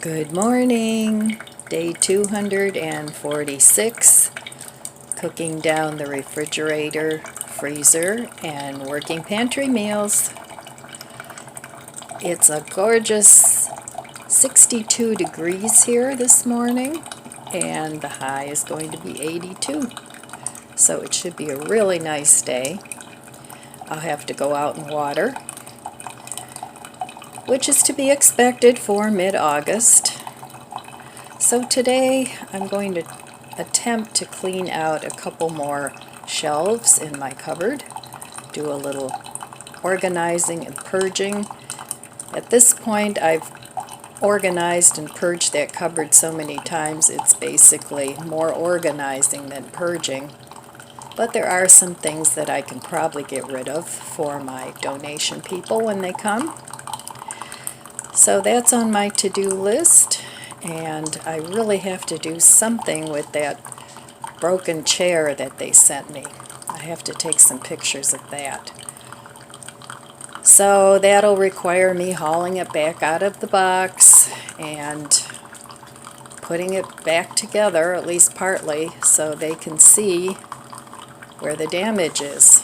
Good morning, day 246, cooking down the refrigerator, freezer, and working pantry meals. It's a gorgeous 62 degrees here this morning, and the high is going to be 82, so it should be a really nice day. I'll have to go out and water, which is to be expected for mid-August. So today I'm going to attempt to clean out a couple more shelves in my cupboard, do a little organizing and purging. At this point I've organized and purged that cupboard so many times it's basically more organizing than purging. But there are some things that I can probably get rid of for my donation people when they come. So that's on my to-do list, and I really have to do something with that broken chair that they sent me. I have to take some pictures of that. So that'll require me hauling it back out of the box and putting it back together, at least partly, so they can see where the damage is.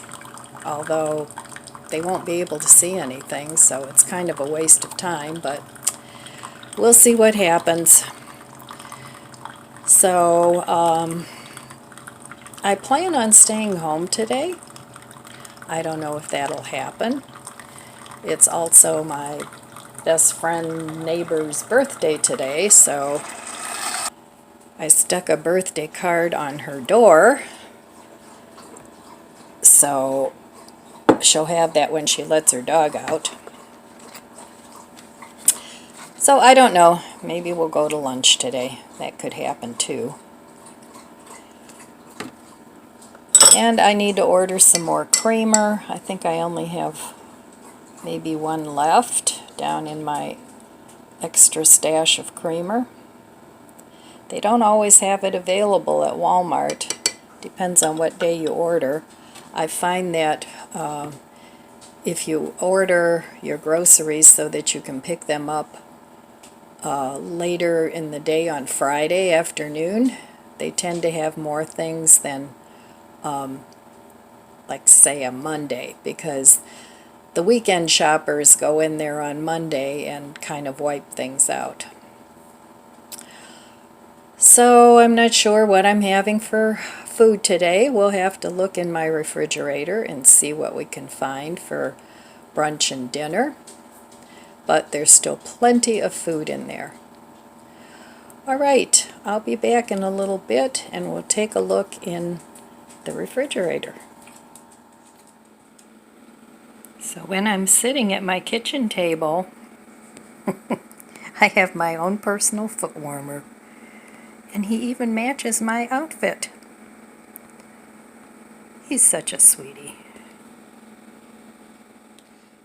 Although they won't be able to see anything, so it's kind of a waste of time, but we'll see what happens. So I plan on staying home today. I don't know if that'll happen. It's also my best friend neighbor's birthday today, so I stuck a birthday card on her door, so she'll have that when she lets her dog out. So I don't know, maybe we'll go to lunch today. That could happen too. And I need to order some more creamer. I think I only have maybe one left down in my extra stash of creamer. They don't always have it available at Walmart. Depends on what day you order. I find that if you order your groceries so that you can pick them up later in the day on Friday afternoon, they tend to have more things than like say a Monday, because the weekend shoppers go in there on Monday and kind of wipe things out. So I'm not sure what I'm having for food today. We'll have to look in my refrigerator and see what we can find for brunch and dinner. But there's still plenty of food in there. Alright, I'll be back in a little bit and we'll take a look in the refrigerator. So when I'm sitting at my kitchen table, I have my own personal foot warmer. And he even matches my outfit. He's such a sweetie.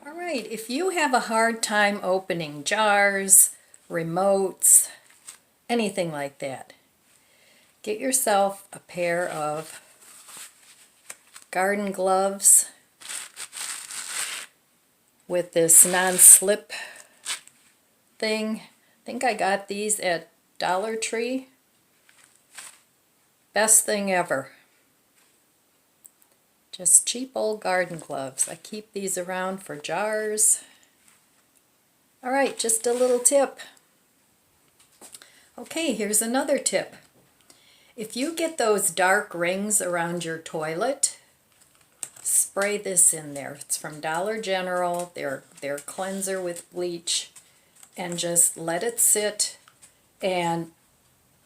Alright, if you have a hard time opening jars, remotes, anything like that, get yourself a pair of garden gloves with this non-slip thing. I think I got these at Dollar Tree. Best thing ever. Just cheap old garden gloves. I keep these around for jars. Alright, just a little tip. Okay, here's another tip. If you get those dark rings around your toilet, spray this in there. It's from Dollar General. They're cleanser with bleach. And just let it sit and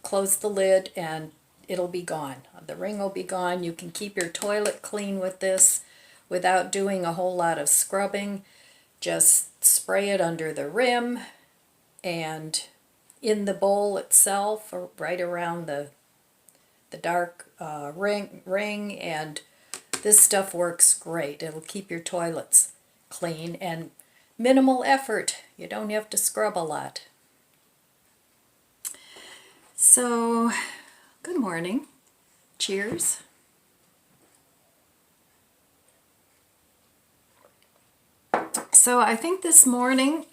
close the lid and it'll be gone. The ring will be gone. You can keep your toilet clean with this without doing a whole lot of scrubbing. Just spray it under the rim and in the bowl itself, or right around the dark ring, and this stuff works great. It'll keep your toilets clean and minimal effort. You don't have to scrub a lot. So, good morning. Cheers. So I think this morning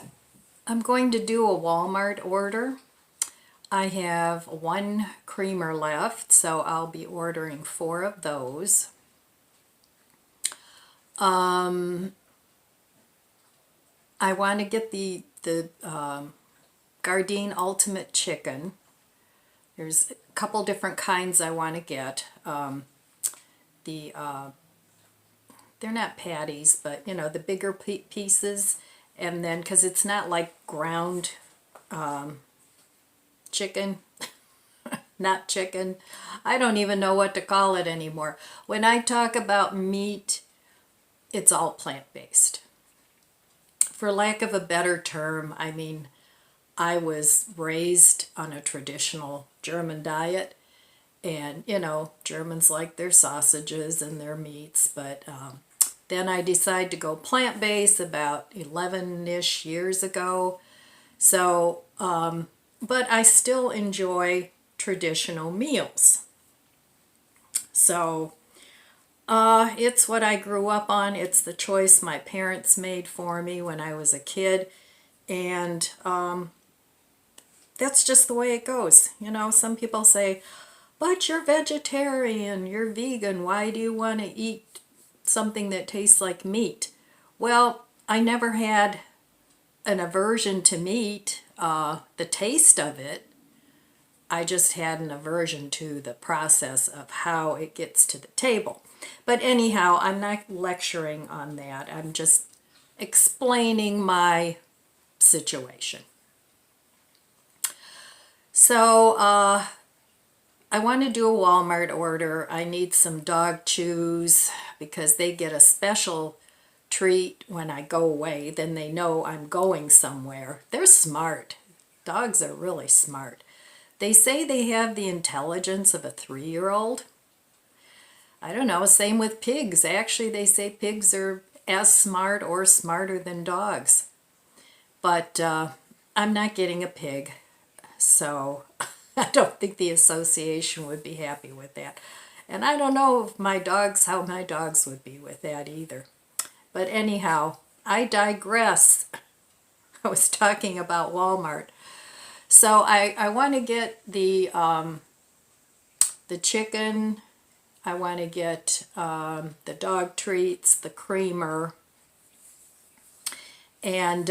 I'm going to do a Walmart order. I have one creamer left, so I'll be ordering 4 of those. I want to get the Gardein Ultimate Chicken. There's a couple different kinds I want to get. They're not patties, but you know, the bigger pieces, and then because it's not like ground chicken, not chicken. I don't even know what to call it anymore. When I talk about meat, it's all plant-based. For lack of a better term, I mean, I was raised on a traditional German diet, and you know, Germans like their sausages and their meats, but then I decided to go plant-based about 11-ish years ago. So, but I still enjoy traditional meals. So, it's what I grew up on. It's the choice my parents made for me when I was a kid. And that's just the way it goes. You know, some people say, but you're vegetarian, you're vegan, why do you want to eat something that tastes like meat? Well, I never had an aversion to meat, the taste of it. I just had an aversion to the process of how it gets to the table. But anyhow, I'm not lecturing on that. I'm just explaining my situation. So, I want to do a Walmart order. I need some dog chews because they get a special treat when I go away. Then they know I'm going somewhere. They're smart. Dogs are really smart. They say they have the intelligence of a 3-year-old. I don't know, same with pigs. Actually, they say pigs are as smart or smarter than dogs. But I'm not getting a pig, so I don't think the association would be happy with that. And I don't know if how my dogs would be with that either. But anyhow, I digress. I was talking about Walmart. So I want to get the chicken. I want to get the dog treats, the creamer. And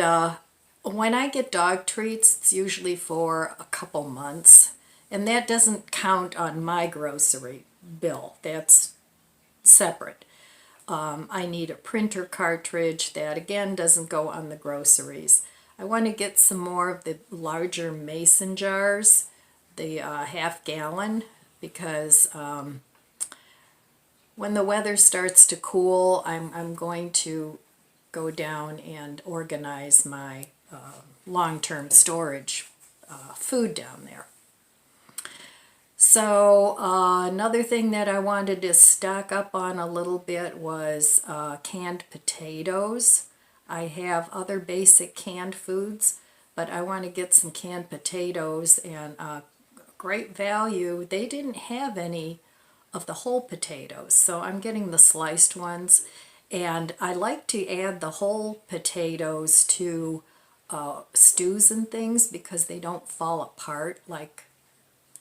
when I get dog treats, it's usually for a couple months. And that doesn't count on my grocery bill. That's separate. I need a printer cartridge. That again doesn't go on the groceries. I want to get some more of the larger mason jars, the half-gallon, because when the weather starts to cool, I'm going to go down and organize my long-term storage food down there. So another thing that I wanted to stock up on a little bit was canned potatoes. I have other basic canned foods, but I want to get some canned potatoes, and great value. They didn't have any of the whole potatoes, so I'm getting the sliced ones. And I like to add the whole potatoes to stews and things because they don't fall apart like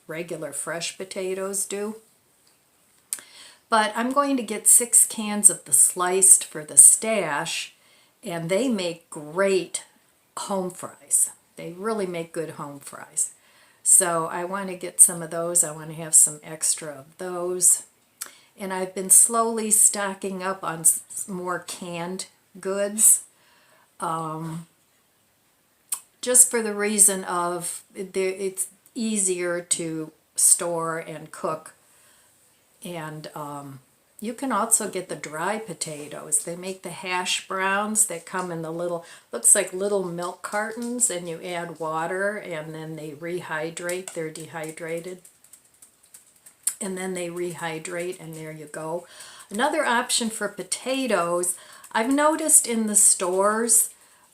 regular fresh potatoes do. But I'm going to get 6 cans of the sliced for the stash, and they make great home fries. They really make good home fries. So I want to get some of those. I want to have some extra of those. And I've been slowly stocking up on more canned goods. Just for the reason of it's easier to store and cook. And you can also get the dry potatoes. They make the hash browns that come in the little, looks like little milk cartons, and you add water and then they rehydrate. They're dehydrated. And then they rehydrate, and there you go. Another option for potatoes, I've noticed in the stores,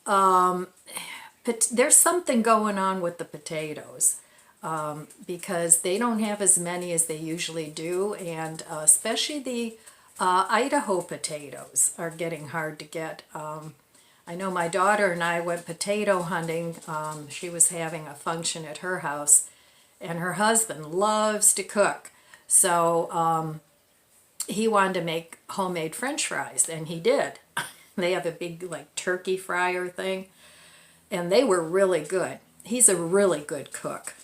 there's something going on with the potatoes. Because they don't have as many as they usually do, and especially the Idaho potatoes are getting hard to get. I know my daughter and I went potato hunting. She was having a function at her house, and her husband loves to cook. So he wanted to make homemade French fries, and he did. They have a big like turkey fryer thing, and they were really good. He's a really good cook.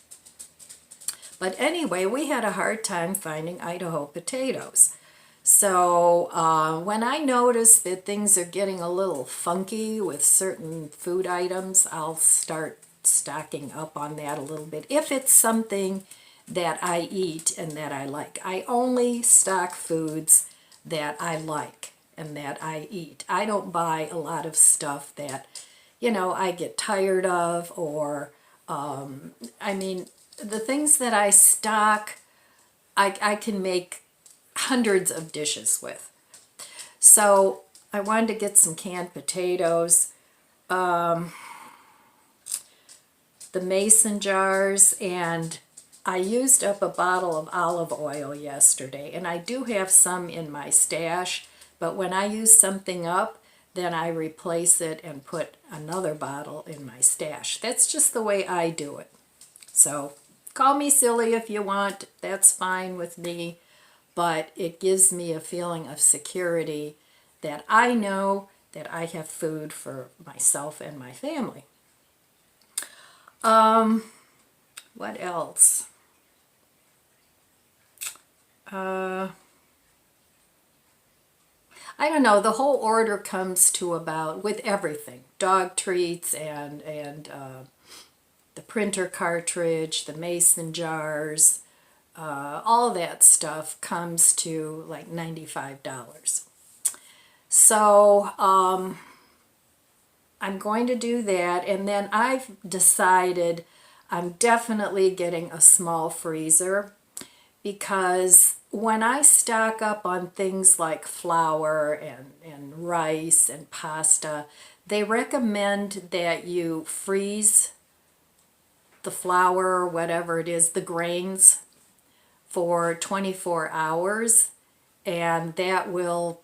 But anyway, we had a hard time finding Idaho potatoes. So when I notice that things are getting a little funky with certain food items, I'll start stocking up on that a little bit. If it's something that I eat and that I like. I only stock foods that I like and that I eat. I don't buy a lot of stuff that, you know, I get tired of, or, I mean, the things that I stock, I can make hundreds of dishes with. So I wanted to get some canned potatoes, the mason jars, and I used up a bottle of olive oil yesterday, and I do have some in my stash, but when I use something up, then I replace it and put another bottle in my stash. That's just the way I do it. So call me silly if you want, that's fine with me, but it gives me a feeling of security that I know that I have food for myself and my family. What else? I don't know, the whole order comes to about, with everything, dog treats and the printer cartridge, the mason jars, all that stuff comes to like $95. So I'm going to do that, and then I've decided I'm definitely getting a small freezer, because when I stock up on things like flour and rice and pasta, they recommend that you freeze the flour or whatever it is, the grains, for 24 hours, and that will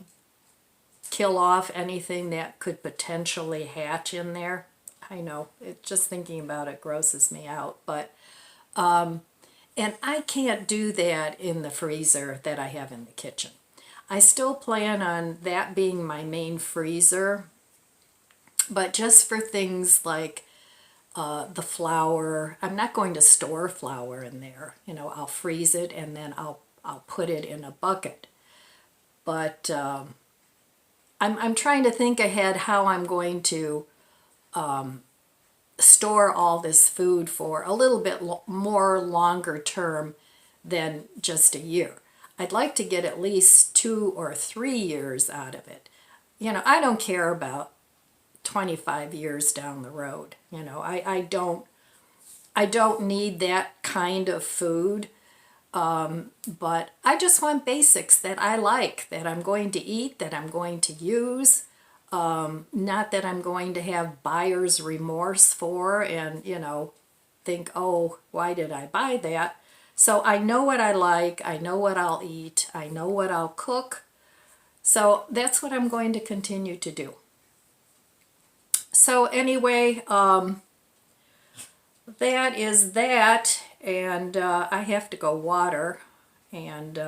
kill off anything that could potentially hatch in there. I know, just thinking about it grosses me out, but and I can't do that in the freezer that I have in the kitchen. I still plan on that being my main freezer, but just for things like the flour, I'm not going to store flour in there. You know, I'll freeze it and then I'll put it in a bucket. But I'm trying to think ahead how I'm going to store all this food for a little bit more longer term than just a year. I'd like to get at least 2 or 3 years out of it. You know, I don't care about 25 years down the road. You know, I don't need that kind of food, but I just want basics that I like, that I'm going to eat, that I'm going to use. Not that I'm going to have buyer's remorse for and, you know, think, oh, why did I buy that? So I know what I like, I know what I'll eat, I know what I'll cook. So that's what I'm going to continue to do. So anyway, that is that, and I have to go water, and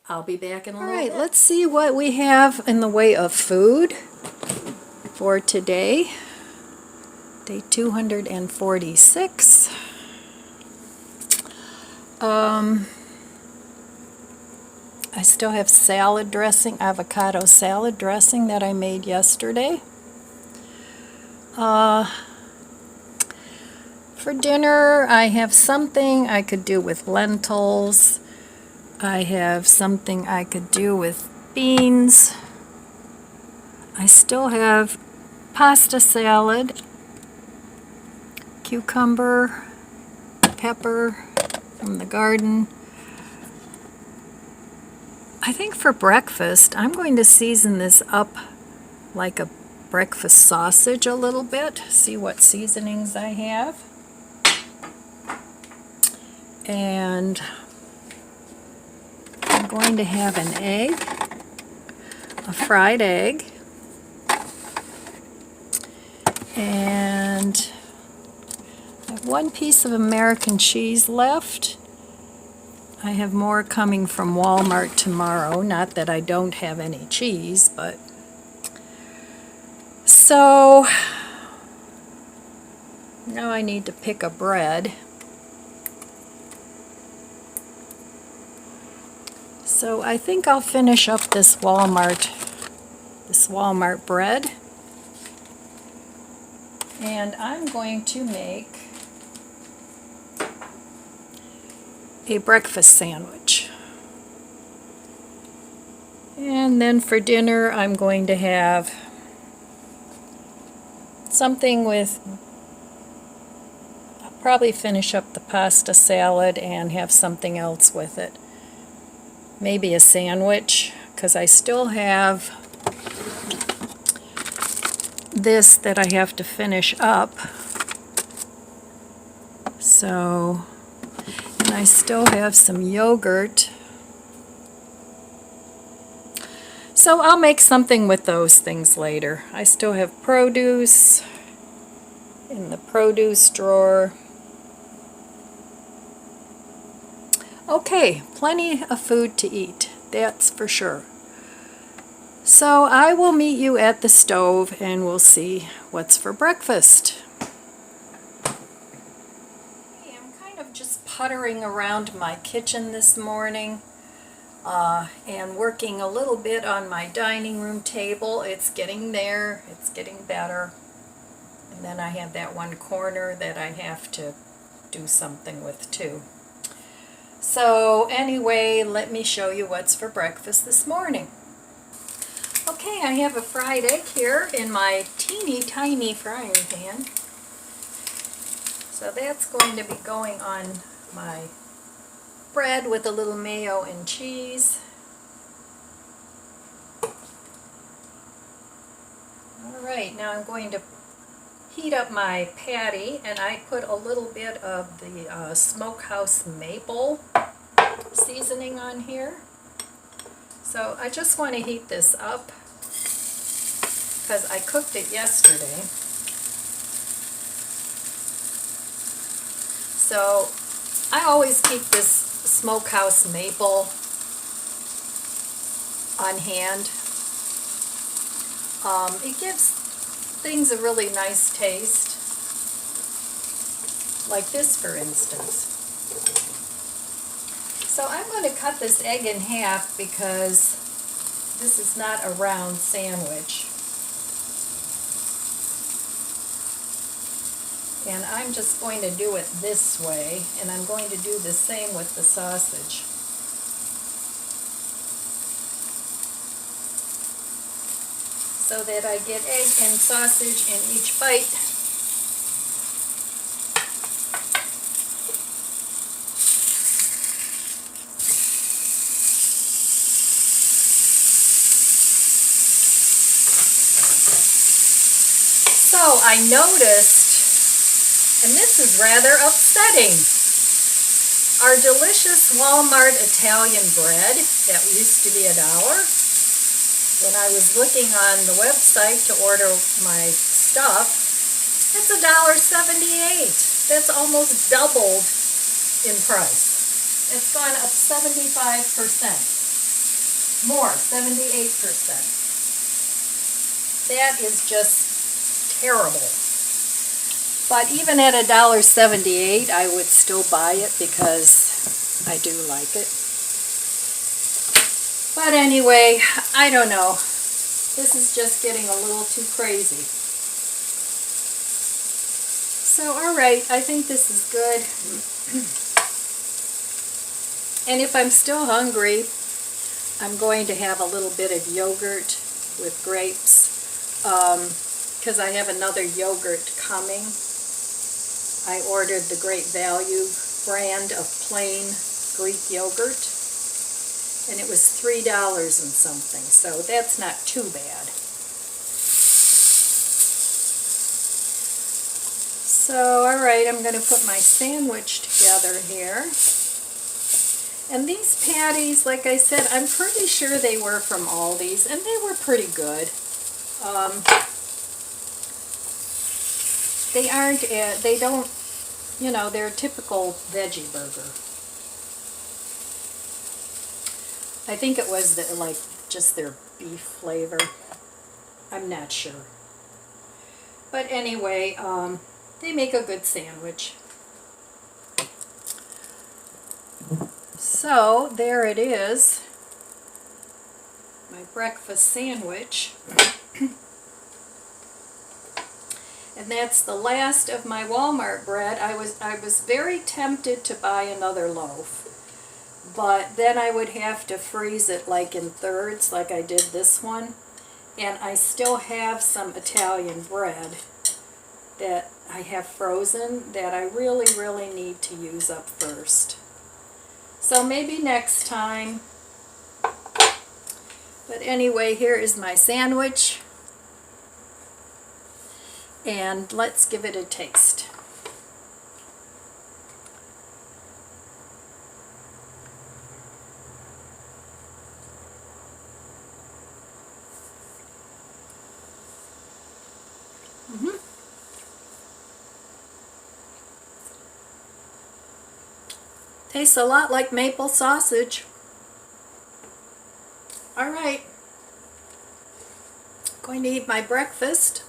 I'll be back in a little bit. All right, let's see what we have in the way of food for today. Day 246. I still have salad dressing, avocado salad dressing that I made yesterday. For dinner, I have something I could do with lentils. I have something I could do with beans. I still have pasta salad, cucumber, pepper from the garden. I think for breakfast, I'm going to season this up like a breakfast sausage a little bit. See what seasonings I have. And I'm going to have an egg, a fried egg, and I've one piece of American cheese left. I have more coming from Walmart tomorrow. Not that I don't have any cheese, but... So, now I need to pick a bread. So I think I'll finish up this Walmart bread. And I'm going to make a breakfast sandwich. And then for dinner I'm going to have something with, I'll probably finish up the pasta salad and have something else with it. Maybe a sandwich, because I still have this that I have to finish up. So, and I still have some yogurt. So I'll make something with those things later. I still have produce in the produce drawer. Okay, plenty of food to eat, that's for sure. So I will meet you at the stove and we'll see what's for breakfast. Okay, I'm kind of just puttering around my kitchen this morning and working a little bit on my dining room table. It's getting there, it's getting better. And then I have that one corner that I have to do something with too. So anyway, let me show you what's for breakfast this morning. Okay, I have a fried egg here in my teeny tiny frying pan. So that's going to be going on my bread with a little mayo and cheese. Alright, now I'm going to heat up my patty, and I put a little bit of the smokehouse maple seasoning on here. So I just want to heat this up because I cooked it yesterday. So I always keep this smokehouse maple on hand. It gives things a really nice taste, like this for instance. So I'm going to cut this egg in half because this is not a round sandwich. And I'm just going to do it this way, and I'm going to do the same with the sausage. So that I get egg and sausage in each bite. So I noticed, and this is rather upsetting, our delicious Walmart Italian bread that used to be $1, when I was looking on the website to order my stuff, it's $1.78. That's almost doubled in price. It's gone up 75%. More, 78%. That is just terrible. But even at $1.78, I would still buy it because I do like it. But anyway, I don't know. This is just getting a little too crazy. So, alright, I think this is good. And if I'm still hungry, I'm going to have a little bit of yogurt with grapes, because I have another yogurt coming. I ordered the Great Value brand of plain Greek yogurt. And it was $3 and something, so that's not too bad. So, alright, I'm going to put my sandwich together here. And these patties, like I said, I'm pretty sure they were from Aldi's, and they were pretty good. They aren't, they don't you know, their typical veggie burger. I think it was like just their beef flavor. I'm not sure. But anyway, they make a good sandwich. So there it is, my breakfast sandwich. And that's the last of my Walmart bread. I was very tempted to buy another loaf, but then I would have to freeze it like in thirds, like I did this one. And I still have some Italian bread that I have frozen that I really, really need to use up first. So maybe next time. But anyway, here is my sandwich. And let's give it a taste. Tastes a lot like maple sausage. All right, going to eat my breakfast,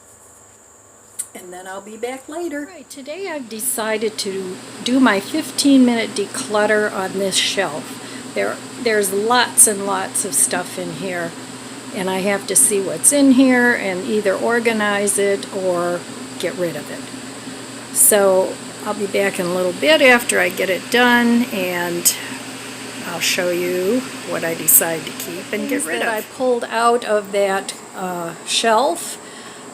and then I'll be back later. All right, today I've decided to do my 15-minute declutter on this shelf. There's lots and lots of stuff in here, and I have to see what's in here and either organize it or get rid of it. So I'll be back in a little bit after I get it done, and I'll show you what I decide to keep and get rid of. I pulled out of that shelf.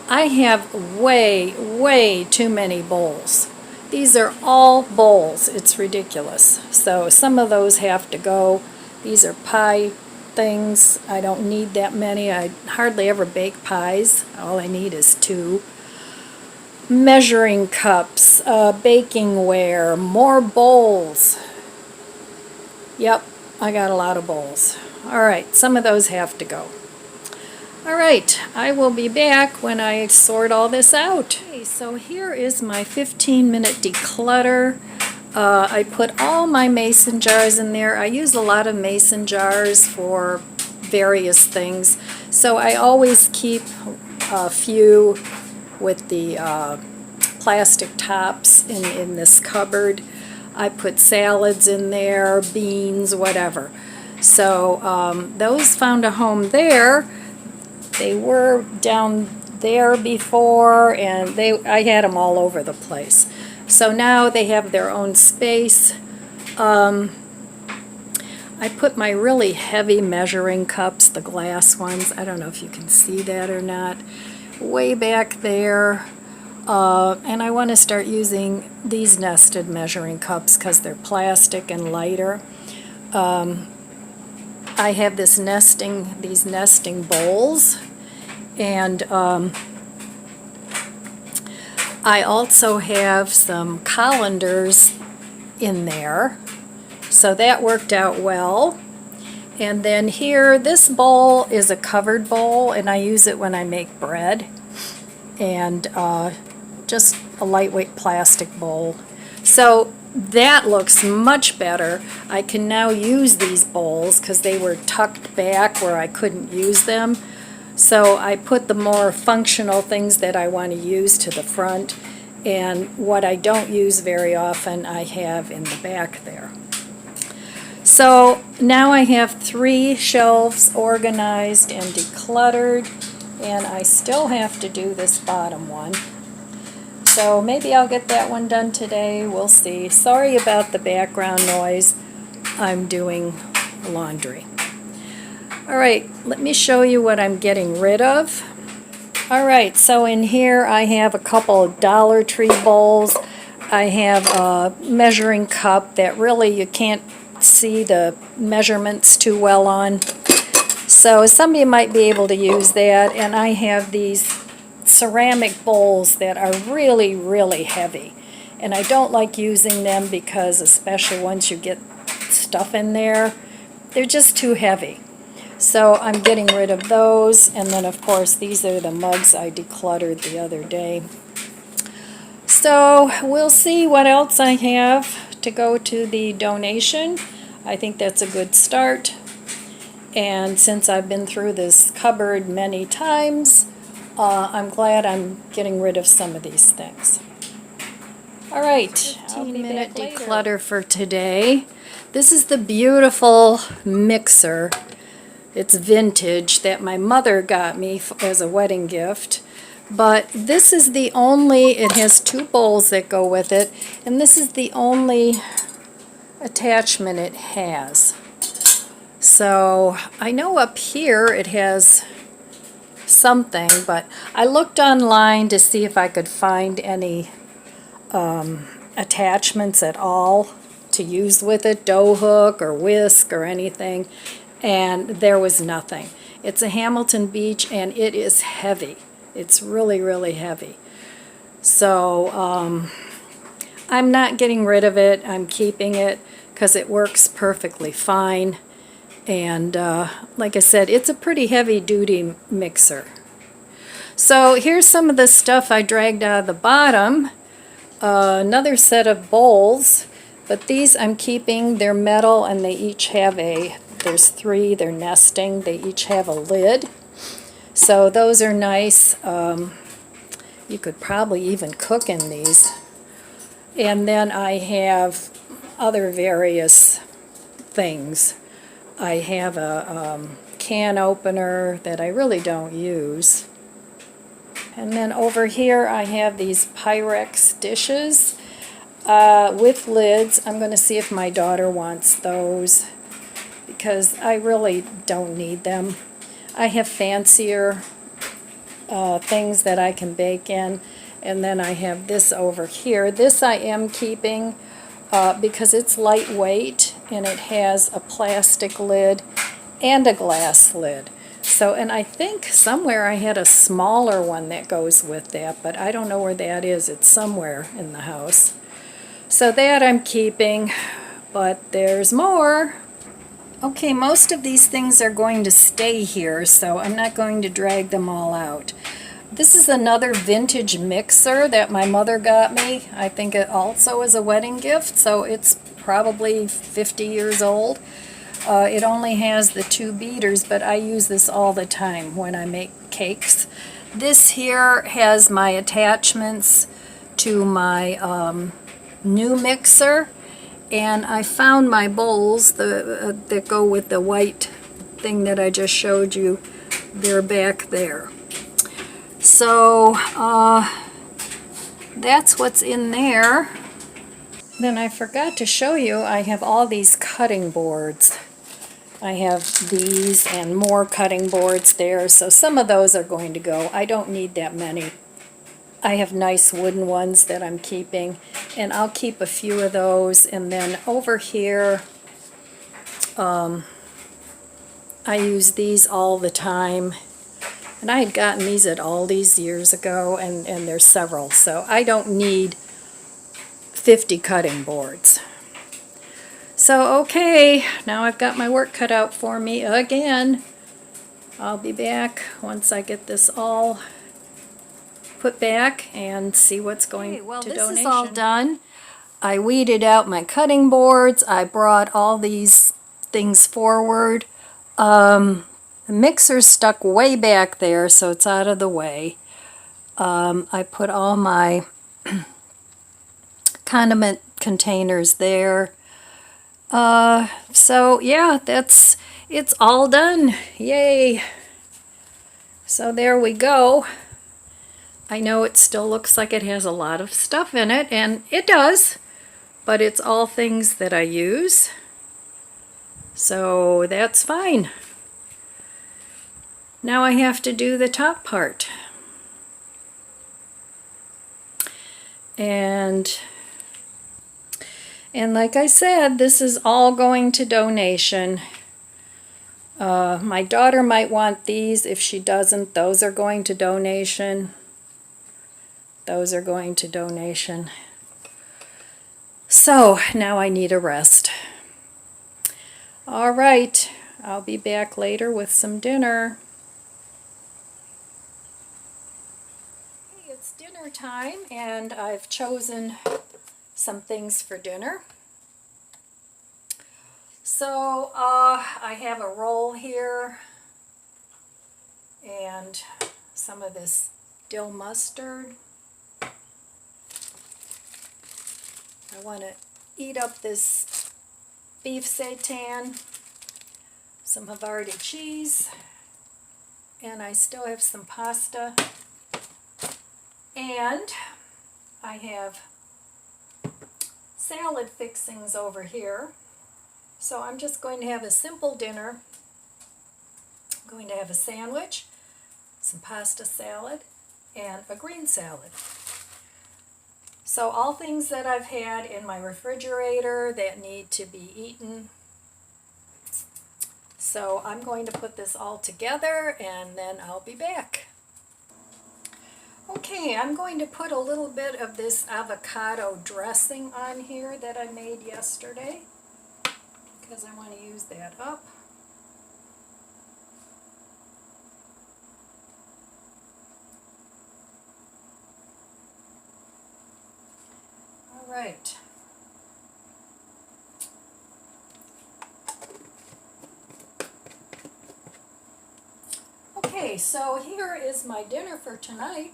I have way too many bowls. These are all bowls. It's ridiculous. So some of those have to go. These are pie things. I don't need that many. I hardly ever bake pies. All I need is 2. Measuring cups, baking ware, more bowls. Yep, I got a lot of bowls. Alright, some of those have to go. Alright, I will be back when I sort all this out. Okay, so here is my 15-minute declutter. I put all my mason jars in there. I use a lot of mason jars for various things. So I always keep a few with the plastic tops in this cupboard. I put salads in there, beans, whatever. So those found a home there. They were down there before, and I had them all over the place. So now they have their own space. I put my really heavy measuring cups, the glass ones, I don't know if you can see that or not, way back there. And I want to start using these nested measuring cups because they're plastic and lighter. I have these nesting bowls, and I also have some colanders in there, so that worked out well. And then here, this bowl is a covered bowl, and I use it when I make bread, and just a lightweight plastic bowl. So that looks much better. I can now use these bowls because they were tucked back where I couldn't use them. So I put the more functional things that I want to use to the front, and what I don't use very often I have in the back there. So now I have 3 shelves organized and decluttered, and I still have to do this bottom one. So maybe I'll get that one done today. We'll see. Sorry about the background noise. I'm doing laundry. Alright, let me show you what I'm getting rid of. Alright, so in here I have a couple of Dollar Tree bowls. I have a measuring cup that really you can't see the measurements too well on. So somebody might be able to use that. And I have these ceramic bowls that are really heavy, and I don't like using them because, especially once you get stuff in there, they're just too heavy. So I'm getting rid of those. And then of course these are the mugs I decluttered the other day. So we'll see what else I have to go to the donation. I think that's a good start. And since I've been through this cupboard many times, I'm glad I'm getting rid of some of these things. All right, 15-minute declutter for today. This is the beautiful mixer. It's vintage that my mother got me as a wedding gift. But this is the only, it has 2 bowls that go with it, and this is the only attachment it has. So I know up here it has something, but I looked online to see if I could find any attachments at all to use with it, dough hook or whisk or anything, and there was nothing. It's a Hamilton Beach and it is heavy. It's really, really heavy. So I'm not getting rid of it. I'm keeping it because it works perfectly fine. And like I said, it's a pretty heavy-duty mixer. So here's some of the stuff I dragged out of the bottom. Another set of bowls, but these I'm keeping. They're metal and they each have there's 3, they're nesting. They each have a lid. So those are nice. You could probably even cook in these. And then I have other various things. I have a can opener that I really don't use. And then over here I have these Pyrex dishes with lids. I'm going to see if my daughter wants those because I really don't need them. I have fancier things that I can bake in. And then I have this over here. This I am keeping because it's lightweight and it has a plastic lid and a glass lid. So, and I think somewhere I had a smaller one that goes with that, but I don't know where that is. It's somewhere in the house. So that I'm keeping, but there's more. Okay, most of these things are going to stay here, so I'm not going to drag them all out. This is another vintage mixer that my mother got me. I think it also is a wedding gift, so it's probably 50 years old. It only has the 2 beaters, but I use this all the time when I make cakes. This here has my attachments to my new mixer, and I found my bowls that go with the white thing that I just showed you. They're back there. So that's what's in there. Then I forgot to show you, I have all these cutting boards. I have these and more cutting boards there, so some of those are going to go. I don't need that many. I have nice wooden ones that I'm keeping, and I'll keep a few of those. And then over here, I use these all the time. And I had gotten these at Aldi's years ago, and there's several, so I don't need 50 cutting boards. So, okay, now I've got my work cut out for me again. I'll be back once I get this all put back and see what's going to donation. This is all done. I weeded out my cutting boards. I brought all these things forward. The mixer's stuck way back there, so it's out of the way. I put all my condiment containers there. So yeah, it's all done. Yay! So there we go. I know it still looks like it has a lot of stuff in it, and it does, but it's all things that I use. So that's fine. Now I have to do the top part. And like I said, this is all going to donation. My daughter might want these. If she doesn't, those are going to donation. Those are going to donation. So now I need a rest. All right, I'll be back later with some dinner. Hey, it's dinner time, and I've chosen some things for dinner. So I have a roll here and some of this dill mustard. I want to eat up this beef seitan, some Havarti cheese, and I still have some pasta, and I have salad fixings over here. So I'm just going to have a simple dinner. I'm going to have a sandwich, some pasta salad, and a green salad. So all things that I've had in my refrigerator that need to be eaten. So I'm going to put this all together and then I'll be back. Okay, I'm going to put a little bit of this avocado dressing on here that I made yesterday because I want to use that up. All right. Okay, so here is my dinner for tonight.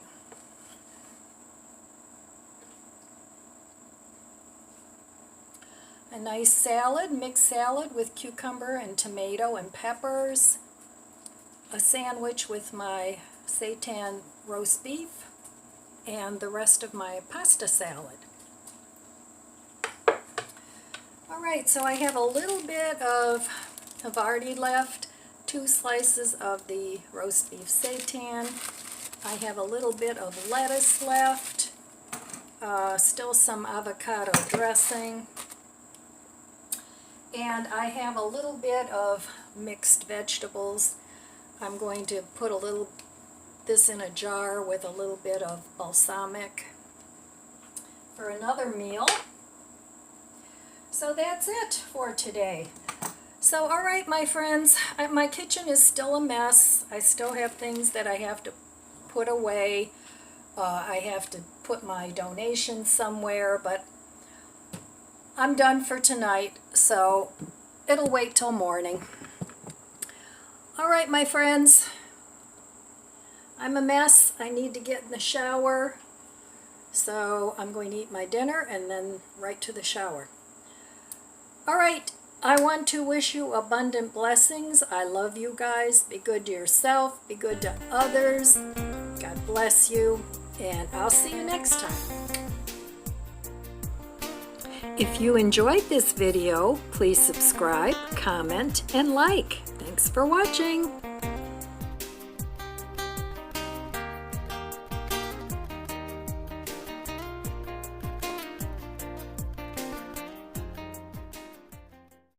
A nice salad, mixed salad with cucumber and tomato and peppers. A sandwich with my seitan roast beef and the rest of my pasta salad. Alright, so I have a little bit of Havarti left, 2 slices of the roast beef seitan. I have a little bit of lettuce left, still some avocado dressing, and I have a little bit of mixed vegetables. I'm going to put this in a jar with a little bit of balsamic for another meal. So that's it for today. So alright my friends, my kitchen is still a mess. I still have things that I have to put away. I have to put my donations somewhere, but I'm done for tonight, so it'll wait till morning. Alright my friends, I'm a mess. I need to get in the shower, so I'm going to eat my dinner and then right to the shower. Alright, I want to wish you abundant blessings. I love you guys. Be good to yourself. Be good to others. God bless you. And I'll see you next time. If you enjoyed this video, please subscribe, comment, and like. Thanks for watching.